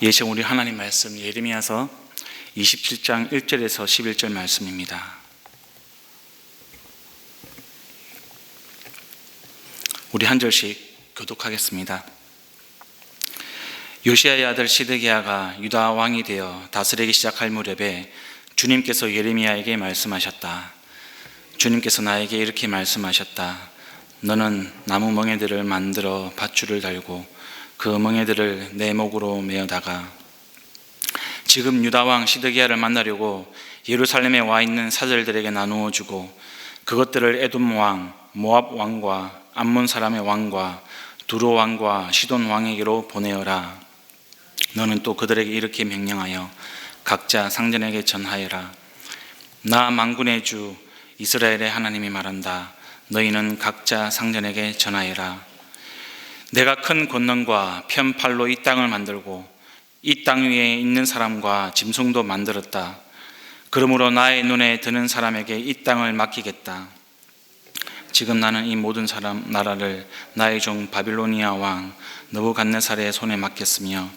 예시 우리 하나님 말씀 예레미야서 27장 1절에서 11절 말씀입니다. 우리 한 절씩 교독하겠습니다. 요시야의 아들 시드기야가 유다 왕이 되어 다스리기 시작할 무렵에 주님께서 예레미야에게 말씀하셨다. 주님께서 나에게 이렇게 말씀하셨다. 너는 나무 멍에들을 만들어 밧줄을 달고 그 멍에들을 내 목으로 메어다가 지금 유다 왕 시드기야를 만나려고 예루살렘에 와 있는 사절들에게 나누어 주고 그것들을 에돔 왕, 모압 왕과 암몬 사람의 왕과 두로 왕과 시돈 왕에게로 보내어라. 너는 또 그들에게 이렇게 명령하여 각자 상전에게 전하여라. 나 만군의 주 이스라엘의 하나님이 말한다. 너희는 각자 상전에게 전하여라. 내가 큰 권능과 편팔로 이 땅을 만들고 이 땅 위에 있는 사람과 짐승도 만들었다. 그러므로 나의 눈에 드는 사람에게 이 땅을 맡기겠다. 지금 나는 이 모든 나라를 나의 종 바빌로니아 왕 느부갓네살의 손에 맡겼으며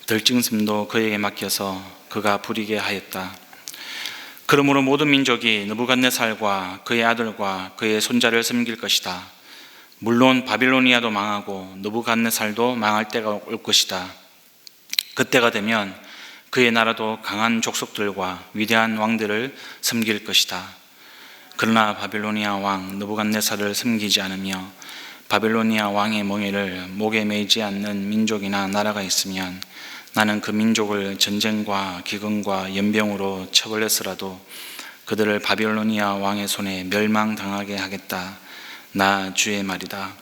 들짐승도 그에게 맡겨서 그가 부리게 하였다. 그러므로 모든 민족이 느부갓네살과 그의 아들과 그의 손자를 섬길 것이다. 물론 바빌로니아도 망하고 느부갓네살도 망할 때가 올 것이다. 그때가 되면 그의 나라도 강한 족속들과 위대한 왕들을 섬길 것이다. 그러나 바빌로니아 왕 느부갓네살을 섬기지 않으며 바빌로니아 왕의 멍에를 목에 매지 않는 민족이나 나라가 있으면 나는 그 민족을 전쟁과 기근과 연병으로 처벌했으라도 그들을 바빌로니아 왕의 손에 멸망당하게 하겠다. 나 주의 말이다.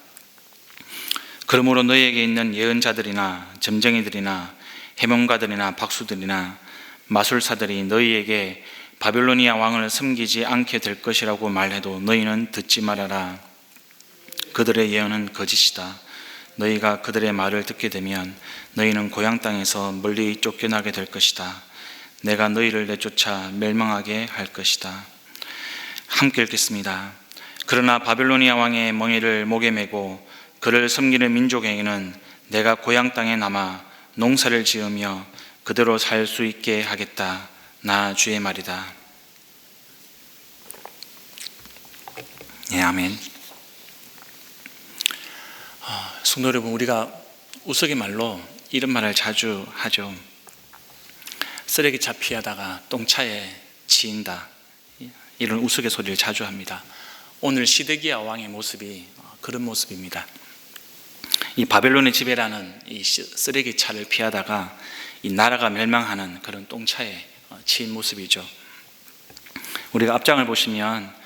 그러므로 너희에게 있는 예언자들이나 점쟁이들이나 해명가들이나 박수들이나 마술사들이 너희에게 바빌로니아 왕을 섬기지 않게 될 것이라고 말해도 너희는 듣지 말아라. 그들의 예언은 거짓이다. 너희가 그들의 말을 듣게 되면 너희는 고향 땅에서 멀리 쫓겨나게 될 것이다. 내가 너희를 내쫓아 멸망하게 할 것이다. 함께 읽겠습니다. 그러나 바빌로니아 왕의 멍에를 목에 메고 그를 섬기는 민족에게는 내가 고향 땅에 남아 농사를 지으며 그대로 살 수 있게 하겠다. 나 주의 말이다. 예, 아멘. 성도 여러분, 우리가 우스갯말로 이런 말을 자주 하죠. 쓰레기차 피하다가 똥차에 치인다. 이런 우스갯소리를 자주 합니다. 오늘 시드기야 왕의 모습이 그런 모습입니다. 이 바벨론의 지배라는 이 쓰레기차를 피하다가 이 나라가 멸망하는 그런 똥차에 치인 모습이죠. 우리가 앞장을 보시면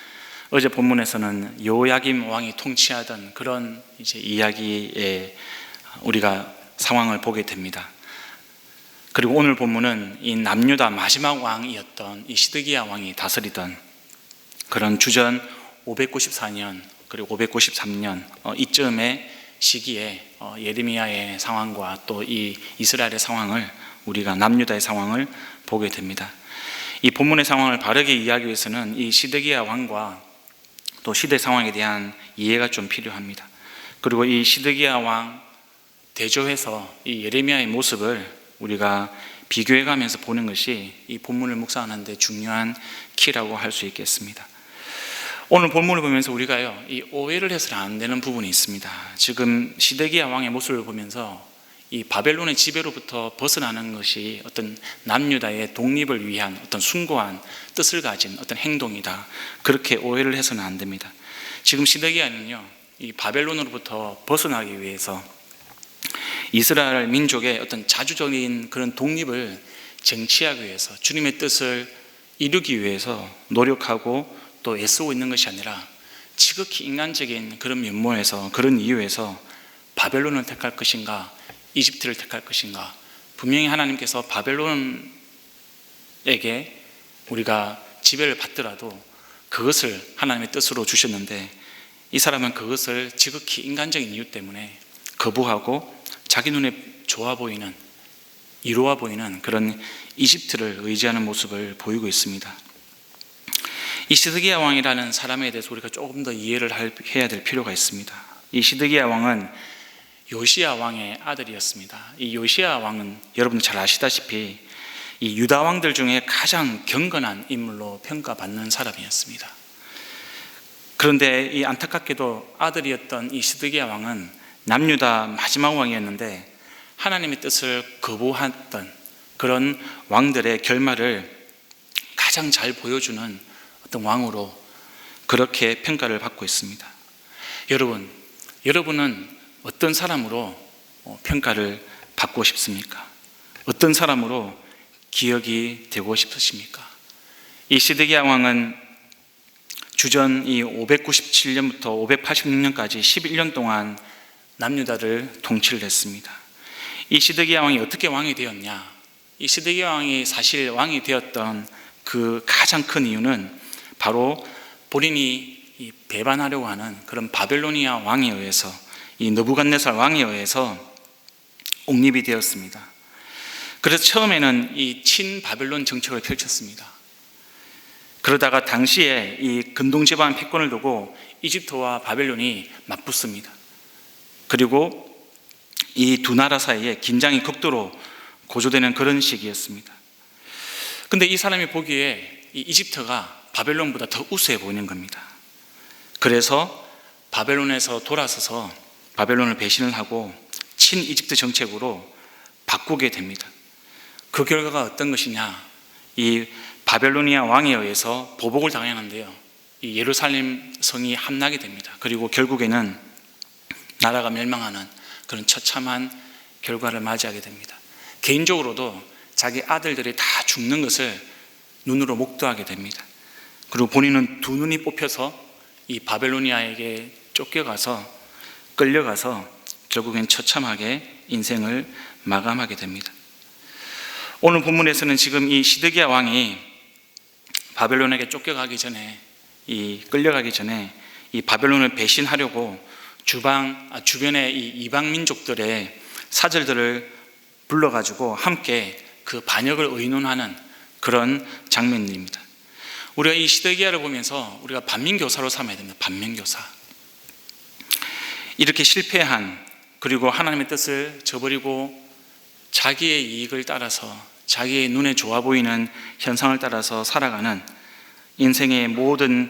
어제 본문에서는 요야김 왕이 통치하던 그런 이제 이야기에 우리가 상황을 보게 됩니다. 그리고 오늘 본문은 이 남유다 마지막 왕이었던 이 시드기야 왕이 다스리던 그런 주전 594년 그리고 593년 이쯤의 시기에 예레미야의 상황과 또 이 이스라엘의 상황을 우리가 남유다의 상황을 보게 됩니다. 이 본문의 상황을 바르게 이해하기 위해서는 이 시드기야 왕과 또 시대 상황에 대한 이해가 좀 필요합니다. 그리고 이 시드기야 왕 대조해서 이 예레미야의 모습을 우리가 비교해가면서 보는 것이 이 본문을 묵상하는 데 중요한 키라고 할 수 있겠습니다. 오늘 본문을 보면서 우리가요, 이 오해를 해서는 안 되는 부분이 있습니다. 지금 시드기야 왕의 모습을 보면서 이 바벨론의 지배로부터 벗어나는 것이 어떤 남유다의 독립을 위한 어떤 숭고한 뜻을 가진 어떤 행동이다. 그렇게 오해를 해서는 안 됩니다. 지금 시드기야는요, 이 바벨론으로부터 벗어나기 위해서 이스라엘 민족의 어떤 자주적인 그런 독립을 쟁취하기 위해서 주님의 뜻을 이루기 위해서 노력하고 또 애쓰고 있는 것이 아니라 지극히 인간적인 그런 면모에서 그런 이유에서 바벨론을 택할 것인가 이집트를 택할 것인가, 분명히 하나님께서 바벨론에게 우리가 지배를 받더라도 그것을 하나님의 뜻으로 주셨는데 이 사람은 그것을 지극히 인간적인 이유 때문에 거부하고 자기 눈에 좋아 보이는, 이로워 보이는 그런 이집트를 의지하는 모습을 보이고 있습니다. 이 시드기야 왕이라는 사람에 대해서 우리가 조금 더 이해를 해야 될 필요가 있습니다. 이 시드기야 왕은 요시야 왕의 아들이었습니다. 이 요시야 왕은 여러분 잘 아시다시피 이 유다 왕들 중에 가장 경건한 인물로 평가받는 사람이었습니다. 그런데 이 안타깝게도 아들이었던 이 시드기야 왕은 남유다 마지막 왕이었는데 하나님의 뜻을 거부했던 그런 왕들의 결말을 가장 잘 보여주는 어떤 왕으로 그렇게 평가를 받고 있습니다. 여러분은 어떤 사람으로 평가를 받고 싶습니까? 어떤 사람으로 기억이 되고 싶으십니까? 이 시드기야 왕은 주전 이 597년부터 586년까지 11년 동안 남유다를 통치를 했습니다. 이 시드기야 왕이 어떻게 왕이 되었냐? 이 시드기야 왕이 사실 왕이 되었던 그 가장 큰 이유는 바로 본인이 배반하려고 하는 그런 바벨로니아 왕에 의해서, 이 느부갓네살 왕에 의해서 옹립이 되었습니다. 그래서 처음에는 이 친바벨론 정책을 펼쳤습니다. 그러다가 당시에 이 근동지방 패권을 두고 이집트와 바벨론이 맞붙습니다. 그리고 이 두 나라 사이에 긴장이 극도로 고조되는 그런 시기였습니다. 근데 이 사람이 보기에 이 이집트가 바벨론보다 더 우수해 보이는 겁니다. 그래서 바벨론에서 돌아서서 바벨론을 배신을 하고 친이집트 정책으로 바꾸게 됩니다. 그 결과가 어떤 것이냐? 이 바벨로니아 왕에 의해서 보복을 당하는데요, 이 예루살렘 성이 함락이 됩니다. 그리고 결국에는 나라가 멸망하는 그런 처참한 결과를 맞이하게 됩니다. 개인적으로도 자기 아들들이 다 죽는 것을 눈으로 목도하게 됩니다. 그리고 본인은 두 눈이 뽑혀서 이 바벨로니아에게 끌려가서 결국엔 처참하게 인생을 마감하게 됩니다. 오늘 본문에서는 지금 이 시드기야 왕이 바벨론에게 끌려가기 전에 이 바벨론을 배신하려고 주변의 이 이방 민족들의 사절들을 불러가지고 함께 그 반역을 의논하는 그런 장면입니다. 우리가 이 시드기야를 보면서 우리가 반면교사로 삼아야 됩니다. 반면교사. 이렇게 실패한, 그리고 하나님의 뜻을 저버리고 자기의 이익을 따라서, 자기의 눈에 좋아 보이는 현상을 따라서 살아가는 인생의 모든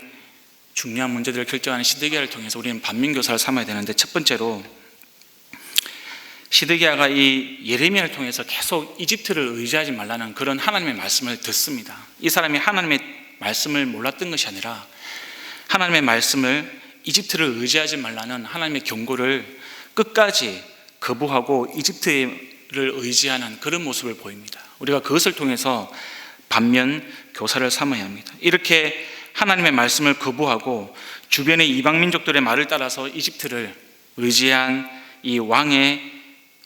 중요한 문제들을 결정하는 시드기야를 통해서 우리는 반면교사를 삼아야 되는데, 첫 번째로 시드기야가 이 예레미야를 통해서 계속 이집트를 의지하지 말라는 그런 하나님의 말씀을 듣습니다. 이 사람이 하나님의 말씀을 몰랐던 것이 아니라 하나님의 말씀을, 이집트를 의지하지 말라는 하나님의 경고를 끝까지 거부하고 이집트를 의지하는 그런 모습을 보입니다. 우리가 그것을 통해서 반면 교사를 삼아야 합니다. 이렇게 하나님의 말씀을 거부하고 주변의 이방 민족들의 말을 따라서 이집트를 의지한 이 왕의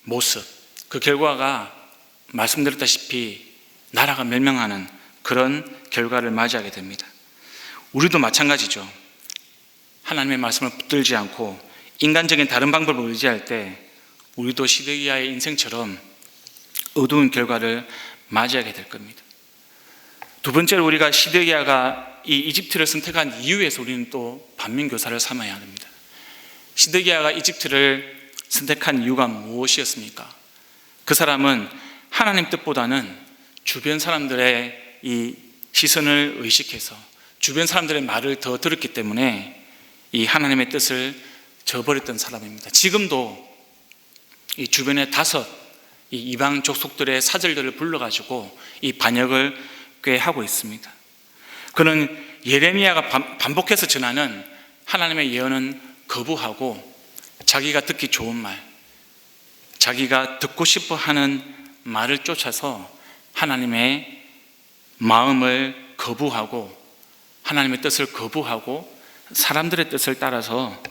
모습, 그 결과가 말씀드렸다시피 나라가 멸망하는 그런 결과를 맞이하게 됩니다. 우리도 마찬가지죠. 하나님의 말씀을 붙들지 않고 인간적인 다른 방법을 의지할 때 우리도 시드기야의 인생처럼 어두운 결과를 맞이하게 될 겁니다. 두 번째로 우리가 시드기야가 이 이집트를 선택한 이유에서 우리는 또 반면교사를 삼아야 합니다. 시드기야가 이집트를 선택한 이유가 무엇이었습니까? 그 사람은 하나님 뜻보다는 주변 사람들의 이 시선을 의식해서 주변 사람들의 말을 더 들었기 때문에 이 하나님의 뜻을 저버렸던 사람입니다. 지금도 이 주변에 5 이방 족속들의 사절들을 불러가지고 이 반역을 꽤 하고 있습니다. 그는 예레미야가 반복해서 전하는 하나님의 예언은 거부하고 자기가 듣기 좋은 말, 자기가 듣고 싶어 하는 말을 쫓아서 하나님의 마음을 거부하고 하나님의 뜻을 거부하고 사람들의 뜻을 따라서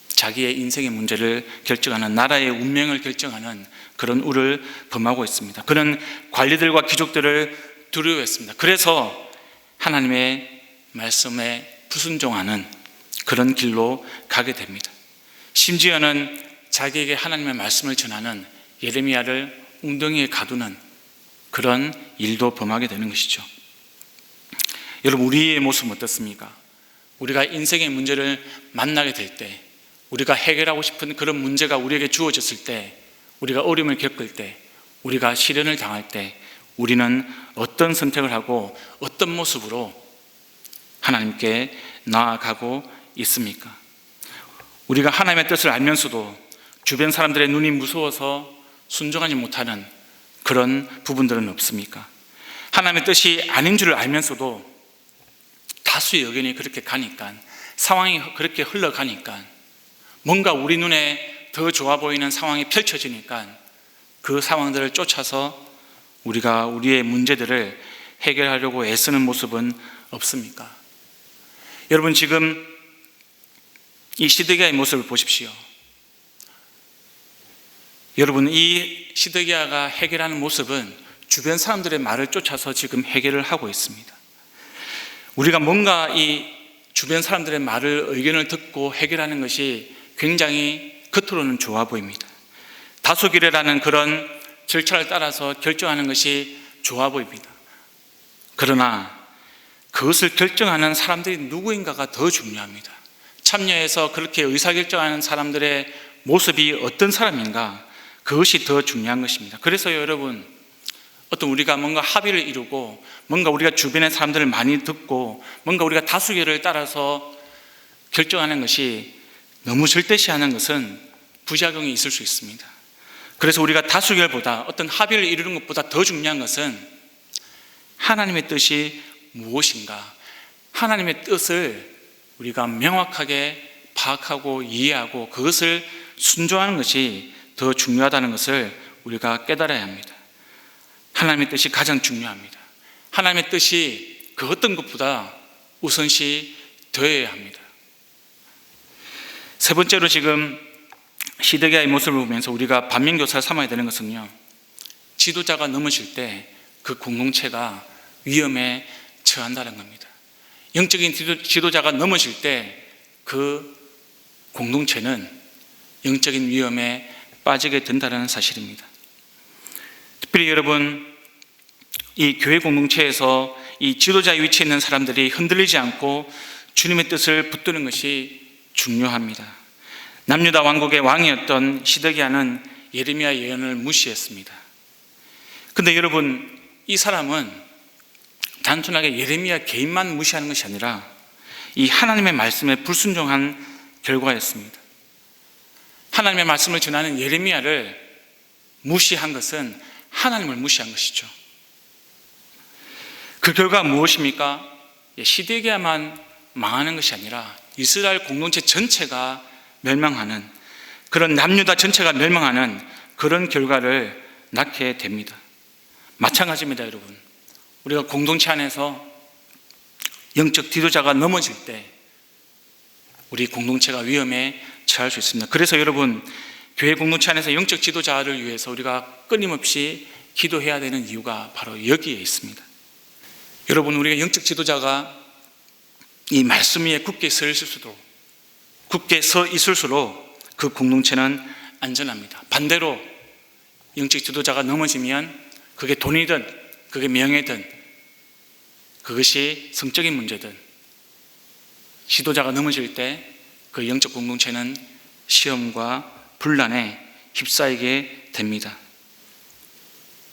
자기의 인생의 문제를 결정하는, 나라의 운명을 결정하는 그런 우를 범하고 있습니다. 그는 관리들과 귀족들을 두려워했습니다. 그래서 하나님의 말씀에 불순종하는 그런 길로 가게 됩니다. 심지어는 자기에게 하나님의 말씀을 전하는 예레미야를 웅덩이에 가두는 그런 일도 범하게 되는 것이죠. 여러분, 우리의 모습은 어떻습니까? 우리가 인생의 문제를 만나게 될 때 우리가 해결하고 싶은 그런 문제가 우리에게 주어졌을 때, 우리가 어려움을 겪을 때, 우리가 시련을 당할 때 우리는 어떤 선택을 하고 어떤 모습으로 하나님께 나아가고 있습니까? 우리가 하나님의 뜻을 알면서도 주변 사람들의 눈이 무서워서 순종하지 못하는 그런 부분들은 없습니까? 하나님의 뜻이 아닌 줄을 알면서도 다수의 의견이 그렇게 가니까, 상황이 그렇게 흘러가니까, 뭔가 우리 눈에 더 좋아 보이는 상황이 펼쳐지니까 그 상황들을 쫓아서 우리가 우리의 문제들을 해결하려고 애쓰는 모습은 없습니까? 여러분, 지금 이 시드기야의 모습을 보십시오. 여러분, 이 시드기야가 해결하는 모습은 주변 사람들의 말을 쫓아서 지금 해결을 하고 있습니다. 우리가 뭔가 이 주변 사람들의 말을, 의견을 듣고 해결하는 것이 굉장히 겉으로는 좋아 보입니다. 다수결이라는 그런 절차를 따라서 결정하는 것이 좋아 보입니다. 그러나 그것을 결정하는 사람들이 누구인가가 더 중요합니다. 참여해서 그렇게 의사결정하는 사람들의 모습이 어떤 사람인가, 그것이 더 중요한 것입니다. 그래서 여러분, 어떤 우리가 뭔가 합의를 이루고 뭔가 우리가 주변의 사람들을 많이 듣고 뭔가 우리가 다수결을 따라서 결정하는 것이 너무 절대시하는 것은 부작용이 있을 수 있습니다. 그래서 우리가 다수결보다, 어떤 합의를 이루는 것보다 더 중요한 것은 하나님의 뜻이 무엇인가, 하나님의 뜻을 우리가 명확하게 파악하고 이해하고 그것을 순종하는 것이 더 중요하다는 것을 우리가 깨달아야 합니다. 하나님의 뜻이 가장 중요합니다. 하나님의 뜻이 그 어떤 것보다 우선시 되어야 합니다. 세 번째로 지금 시드기야의 모습을 보면서 우리가 반면교사를 삼아야 되는 것은요, 지도자가 넘어질 때 그 공동체가 위험에 처한다는 겁니다. 영적인 지도자가 넘어질 때 그 공동체는 영적인 위험에 빠지게 된다는 사실입니다. 특별히 여러분, 이 교회 공동체에서 이 지도자의 위치에 있는 사람들이 흔들리지 않고 주님의 뜻을 붙드는 것이 중요합니다. 남유다 왕국의 왕이었던 시드기야는 예레미야 예언을 무시했습니다. 그런데 여러분, 이 사람은 단순하게 예레미야 개인만 무시하는 것이 아니라 이 하나님의 말씀에 불순종한 결과였습니다. 하나님의 말씀을 전하는 예레미야를 무시한 것은 하나님을 무시한 것이죠. 그 결과가 무엇입니까? 시드기야만 망하는 것이 아니라 이스라엘 공동체 전체가 멸망하는, 그런 남유다 전체가 멸망하는 그런 결과를 낳게 됩니다. 마찬가지입니다. 여러분, 우리가 공동체 안에서 영적 지도자가 넘어질 때 우리 공동체가 위험에 처할 수 있습니다. 그래서 여러분, 교회 공동체 안에서 영적 지도자를 위해서 우리가 끊임없이 기도해야 되는 이유가 바로 여기에 있습니다. 여러분, 우리가 영적 지도자가 이 말씀 위에 굳게 서 있을수록 그 공동체는 안전합니다. 반대로 영적 지도자가 넘어지면 그게 돈이든 그게 명예든 그것이 성적인 문제든 지도자가 넘어질 때 그 영적 공동체는 시험과 분란에 휩싸이게 됩니다.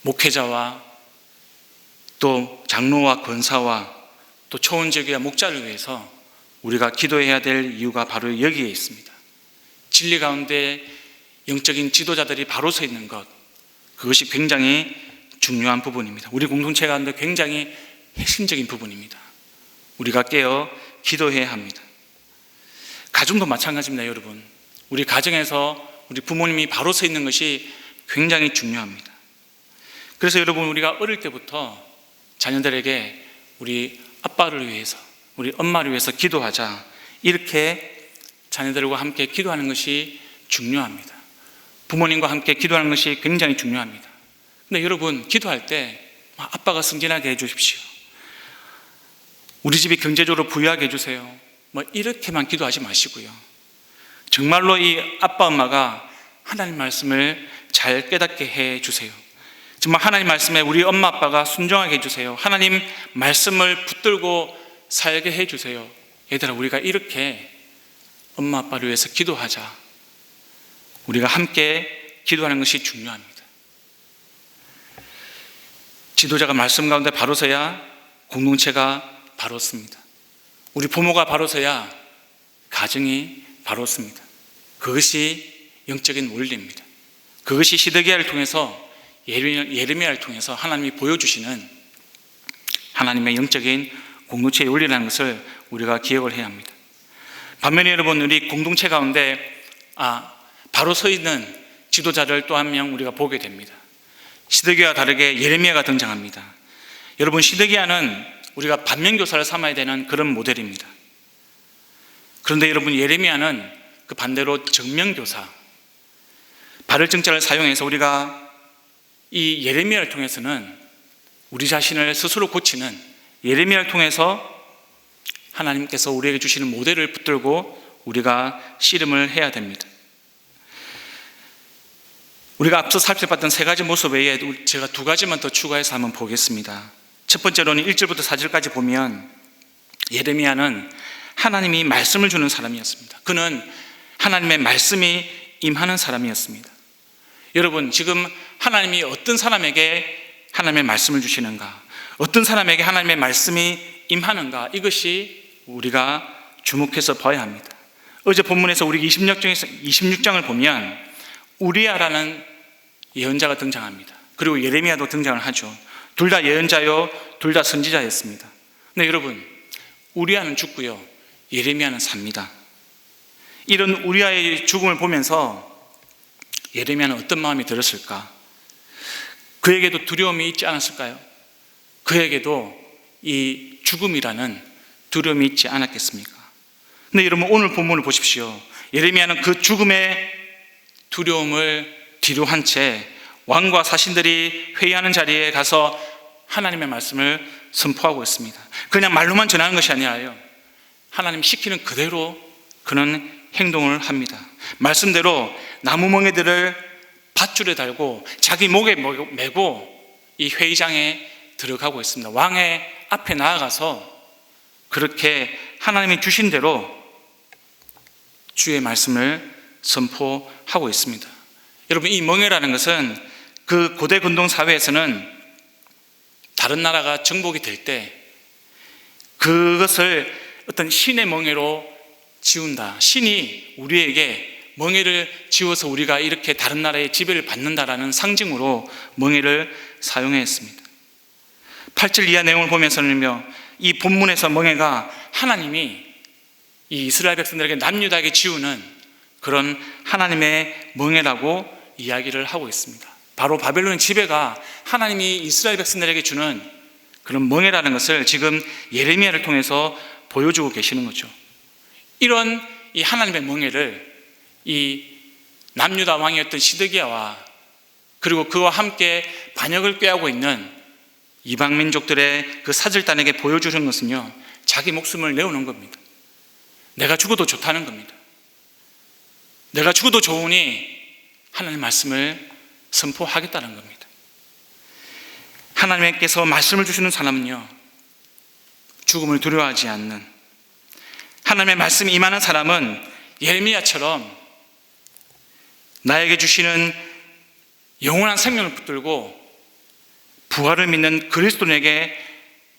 목회자와 또 장로와 권사와 또 초원제교와 목자를 위해서 우리가 기도해야 될 이유가 바로 여기에 있습니다. 진리 가운데 영적인 지도자들이 바로 서 있는 것, 그것이 굉장히 중요한 부분입니다. 우리 공동체 가운데 굉장히 핵심적인 부분입니다. 우리가 깨어 기도해야 합니다. 가정도 마찬가지입니다. 여러분, 우리 가정에서 우리 부모님이 바로 서 있는 것이 굉장히 중요합니다. 그래서 여러분, 우리가 어릴 때부터 자녀들에게 우리 아빠를 위해서, 우리 엄마를 위해서 기도하자, 이렇게 자녀들과 함께 기도하는 것이 중요합니다. 부모님과 함께 기도하는 것이 굉장히 중요합니다. 근데 여러분, 기도할 때 아빠가 승진하게 해주십시오, 우리 집이 경제적으로 부유하게 해주세요, 이렇게만 기도하지 마시고요, 정말로 이 아빠 엄마가 하나님 말씀을 잘 깨닫게 해주세요. 정말 하나님 말씀에 우리 엄마 아빠가 순종하게 해주세요. 하나님 말씀을 붙들고 살게 해주세요. 얘들아, 우리가 이렇게 엄마 아빠를 위해서 기도하자. 우리가 함께 기도하는 것이 중요합니다. 지도자가 말씀 가운데 바로 서야 공동체가 바로 섭니다. 우리 부모가 바로 서야 가정이 바로 섭니다. 그것이 영적인 원리입니다. 그것이 시드기야를 통해서, 예레미야를 통해서 하나님이 보여주시는 하나님의 영적인 공동체의 원리라는 것을 우리가 기억을 해야 합니다. 반면에 여러분, 우리 공동체 가운데 바로 서 있는 지도자를 또 한 명 우리가 보게 됩니다. 시드기야와 다르게 예레미야가 등장합니다. 여러분, 시드기야는 우리가 반면교사를 삼아야 되는 그런 모델입니다. 그런데 여러분, 예레미야는 그 반대로 정면교사, 발을증자를 사용해서 우리가 이 예레미야를 통해서는 우리 자신을 스스로 고치는, 예레미야를 통해서 하나님께서 우리에게 주시는 모델을 붙들고 우리가 씨름을 해야 됩니다. 우리가 앞서 살펴봤던 세 가지 모습 외에 제가 두 가지만 더 추가해서 한번 보겠습니다. 첫 번째로는 1절부터 4절까지 보면 예레미야는 하나님이 말씀을 주는 사람이었습니다. 그는 하나님의 말씀이 임하는 사람이었습니다. 여러분, 지금 하나님이 어떤 사람에게 하나님의 말씀을 주시는가, 어떤 사람에게 하나님의 말씀이 임하는가, 이것이 우리가 주목해서 봐야 합니다. 어제 본문에서 우리 26장을 보면 우리야라는 예언자가 등장합니다. 그리고 예레미야도 등장을 하죠. 둘 다 예언자요, 둘 다 선지자였습니다. 근데 여러분, 우리야는 죽고요, 예레미야는 삽니다. 이런 우리야의 죽음을 보면서 예레미야는 어떤 마음이 들었을까? 그에게도 두려움이 있지 않았을까요? 그에게도 이 죽음이라는 두려움이 있지 않았겠습니까? 근데 여러분, 오늘 본문을 보십시오. 예레미야는 그 죽음의 두려움을 뒤로 한 채 왕과 사신들이 회의하는 자리에 가서 하나님의 말씀을 선포하고 있습니다. 그냥 말로만 전하는 것이 아니라요, 하나님 시키는 그대로 그는 행동을 합니다. 말씀대로 나무 멍에들을 밧줄에 달고 자기 목에 메고 이 회의장에 들어가고 있습니다. 왕의 앞에 나아가서 그렇게 하나님이 주신 대로 주의 말씀을 선포하고 있습니다. 여러분, 이 멍에라는 것은 그 고대 근동 사회에서는 다른 나라가 정복이 될 때 그것을 어떤 신의 멍에로 지운다. 신이 우리에게 멍에를 지워서 우리가 이렇게 다른 나라의 지배를 받는다라는 상징으로 멍에를 사용했습니다. 8절 이하 내용을 보면서는요, 이 본문에서 멍에가 하나님이 이 이스라엘 백성들에게 남유다에게 지우는 그런 하나님의 멍에라고 이야기를 하고 있습니다. 바로 바벨론 지배가 하나님이 이스라엘 백성들에게 주는 그런 멍에라는 것을 지금 예레미야를 통해서 보여주고 계시는 거죠. 이런 이 하나님의 멍에를 이 남유다 왕이었던 시드기야와 그리고 그와 함께 반역을 꾀하고 있는 이방 민족들의 그 사절단에게 보여주는 것은요, 자기 목숨을 내어놓은 겁니다. 내가 죽어도 좋다는 겁니다. 내가 죽어도 좋으니 하나님의 말씀을 선포하겠다는 겁니다. 하나님께서 말씀을 주시는 사람은요, 죽음을 두려워하지 않는, 하나님의 말씀이 임하는 사람은 예레미야처럼 나에게 주시는 영원한 생명을 붙들고 부활을 믿는 그리스도인에게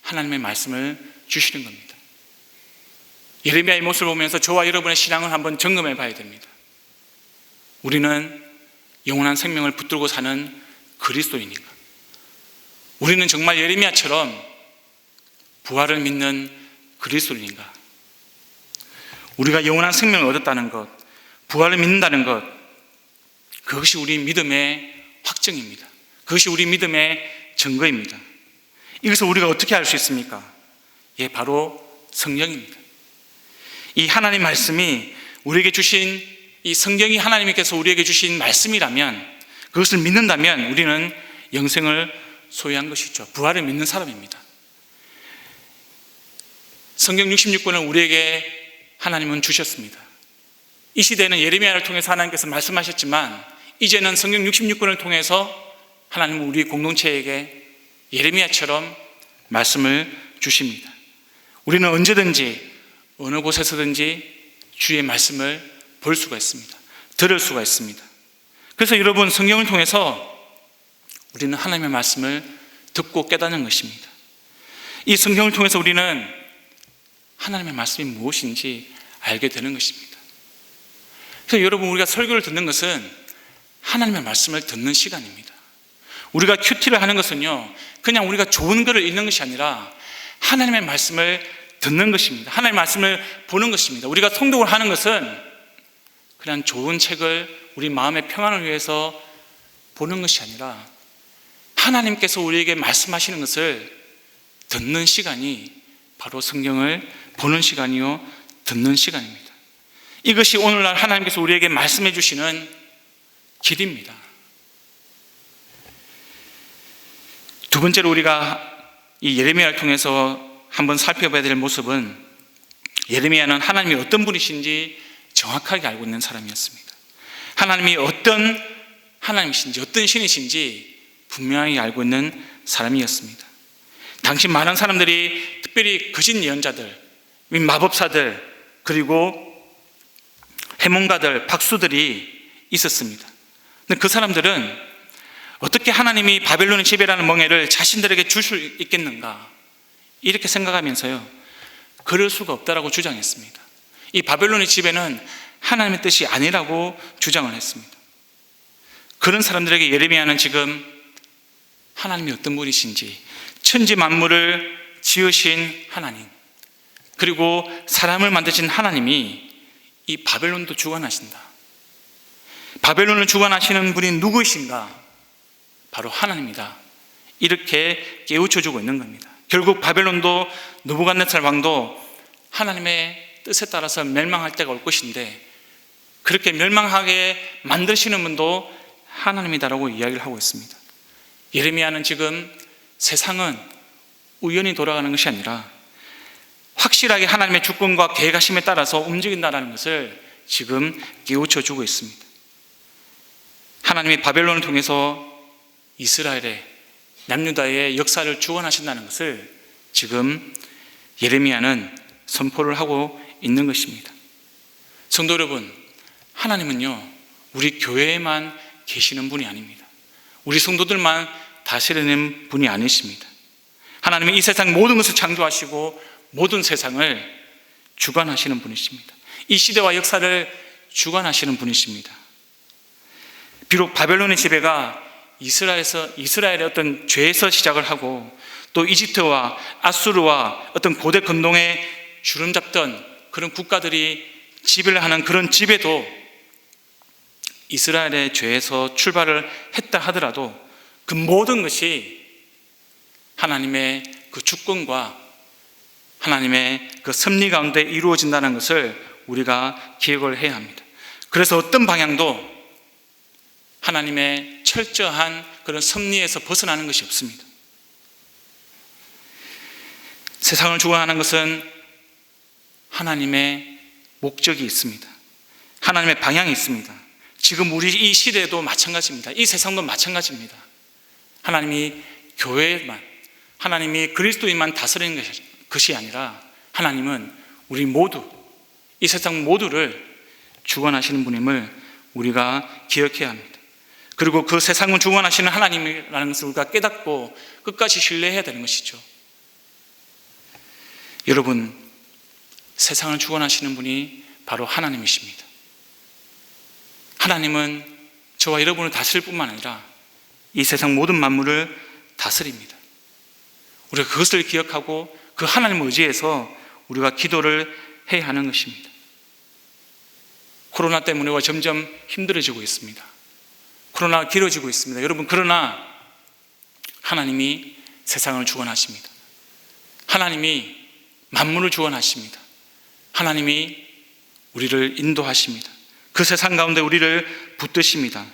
하나님의 말씀을 주시는 겁니다. 예레미야의 모습을 보면서 저와 여러분의 신앙을 한번 점검해 봐야 됩니다. 우리는 영원한 생명을 붙들고 사는 그리스도인인가? 우리는 정말 예레미야처럼 부활을 믿는 그리스도인인가? 우리가 영원한 생명을 얻었다는 것, 부활을 믿는다는 것, 그것이 우리 믿음의 확증입니다. 그것이 우리 믿음의 증거입니다. 이것을 우리가 어떻게 알 수 있습니까? 바로 성령입니다. 이 하나님 말씀이 우리에게 주신, 이 성경이 하나님께서 우리에게 주신 말씀이라면, 그것을 믿는다면 우리는 영생을 소유한 것이죠. 부활을 믿는 사람입니다. 성경 66권을 우리에게 하나님은 주셨습니다. 이 시대는 예레미야를 통해서 하나님께서 말씀하셨지만, 이제는 성경 66권을 통해서 하나님은 우리 공동체에게 예레미야처럼 말씀을 주십니다. 우리는 언제든지 어느 곳에서든지 주의 말씀을 볼 수가 있습니다. 들을 수가 있습니다. 그래서 여러분, 성경을 통해서 우리는 하나님의 말씀을 듣고 깨닫는 것입니다. 이 성경을 통해서 우리는 하나님의 말씀이 무엇인지 알게 되는 것입니다. 그래서 여러분, 우리가 설교를 듣는 것은 하나님의 말씀을 듣는 시간입니다. 우리가 큐티를 하는 것은요, 그냥 우리가 좋은 글을 읽는 것이 아니라 하나님의 말씀을 듣는 것입니다. 하나님의 말씀을 보는 것입니다. 우리가 통독을 하는 것은 그냥 좋은 책을 우리 마음의 평안을 위해서 보는 것이 아니라 하나님께서 우리에게 말씀하시는 것을 듣는 시간이 바로 성경을 보는 시간이요, 듣는 시간입니다. 이것이 오늘날 하나님께서 우리에게 말씀해 주시는 길입니다. 두 번째로 우리가 이 예레미야를 통해서 한번 살펴봐야 될 모습은, 예레미야는 하나님이 어떤 분이신지 정확하게 알고 있는 사람이었습니다. 하나님이 어떤 하나님이신지, 어떤 신이신지 분명히 알고 있는 사람이었습니다. 당시 많은 사람들이, 특별히 거짓 예언자들, 마법사들, 그리고 해몽가들, 박수들이 있었습니다. 근데 그 사람들은 어떻게 하나님이 바벨론의 지배라는 멍에를 자신들에게 줄 수 있겠는가, 이렇게 생각하면서요, 그럴 수가 없다라고 주장했습니다. 이 바벨론의 지배는 하나님의 뜻이 아니라고 주장을 했습니다. 그런 사람들에게 예레미야는 지금 하나님이 어떤 분이신지, 천지 만물을 지으신 하나님, 그리고 사람을 만드신 하나님이 이 바벨론도 주관하신다, 바벨론을 주관하시는 분이 누구이신가? 바로 하나님이다, 이렇게 깨우쳐주고 있는 겁니다. 결국 바벨론도, 느부갓네살 왕도 하나님의 뜻에 따라서 멸망할 때가 올 것인데, 그렇게 멸망하게 만드시는 분도 하나님이다라고 이야기를 하고 있습니다. 예레미야는 지금 세상은 우연히 돌아가는 것이 아니라 확실하게 하나님의 주권과 계획하심에 따라서 움직인다는 것을 지금 깨우쳐주고 있습니다. 하나님이 바벨론을 통해서 이스라엘의, 남유다의 역사를 주관하신다는 것을 지금 예레미야는 선포를 하고 있는 것입니다. 성도 여러분, 하나님은요, 우리 교회에만 계시는 분이 아닙니다. 우리 성도들만 다스리는 분이 아니십니다. 하나님은 이 세상 모든 것을 창조하시고 모든 세상을 주관하시는 분이십니다. 이 시대와 역사를 주관하시는 분이십니다. 비록 바벨론의 지배가 이스라엘의 어떤 죄에서 시작을 하고, 또 이집트와 아수르와 어떤 고대 근동에 주름 잡던 그런 국가들이 지배를 하는 그런 지배도 이스라엘의 죄에서 출발을 했다 하더라도 그 모든 것이 하나님의 그 주권과 하나님의 그 섭리 가운데 이루어진다는 것을 우리가 기억을 해야 합니다. 그래서 어떤 방향도 하나님의 철저한 그런 섭리에서 벗어나는 것이 없습니다. 세상을 주관하는 것은 하나님의 목적이 있습니다. 하나님의 방향이 있습니다. 지금 우리 이 시대도 마찬가지입니다. 이 세상도 마찬가지입니다. 하나님이 교회만, 하나님이 그리스도인만 다스리는 것이 아니라 하나님은 우리 모두, 이 세상 모두를 주관하시는 분임을 우리가 기억해야 합니다. 그리고 그 세상을 주관하시는 하나님이라는 것을 우리가 깨닫고 끝까지 신뢰해야 되는 것이죠. 여러분, 세상을 주관하시는 분이 바로 하나님이십니다. 하나님은 저와 여러분을 다스릴 뿐만 아니라 이 세상 모든 만물을 다스립니다. 우리가 그것을 기억하고 그 하나님을 의지해서 우리가 기도를 해야 하는 것입니다. 코로나 때문에 우리가 점점 힘들어지고 있습니다. 코로나가 길어지고 있습니다. 여러분, 그러나 하나님이 세상을 주관하십니다. 하나님이 만물을 주관하십니다. 하나님이 우리를 인도하십니다. 그 세상 가운데 우리를 붙드십니다.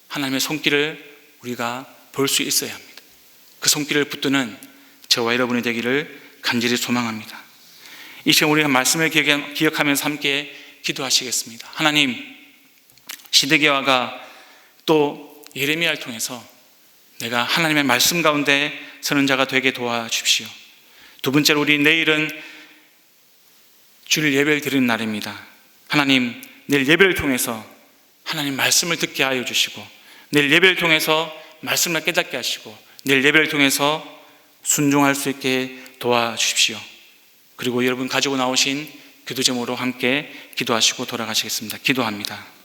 하나님의 손길을 우리가 볼 수 있어야 합니다. 그 손길을 붙드는 저와 여러분이 되기를 간절히 소망합니다. 이 시간 우리가 말씀을 기억하면서 함께 기도하시겠습니다. 하나님, 시드기야가 또 예레미야를 통해서 내가 하나님의 말씀 가운데 서는 자가 되게 도와주십시오. 두 번째로, 우리 내일은 주일 예배를 드리는 날입니다. 하나님, 내일 예배를 통해서 하나님 말씀을 듣게 하여 주시고, 내일 예배를 통해서 말씀을 깨닫게 하시고, 내일 예배를 통해서 순종할 수 있게 도와주십시오. 그리고 여러분 가지고 나오신 기도 제목으로 함께 기도하시고 돌아가시겠습니다. 기도합니다.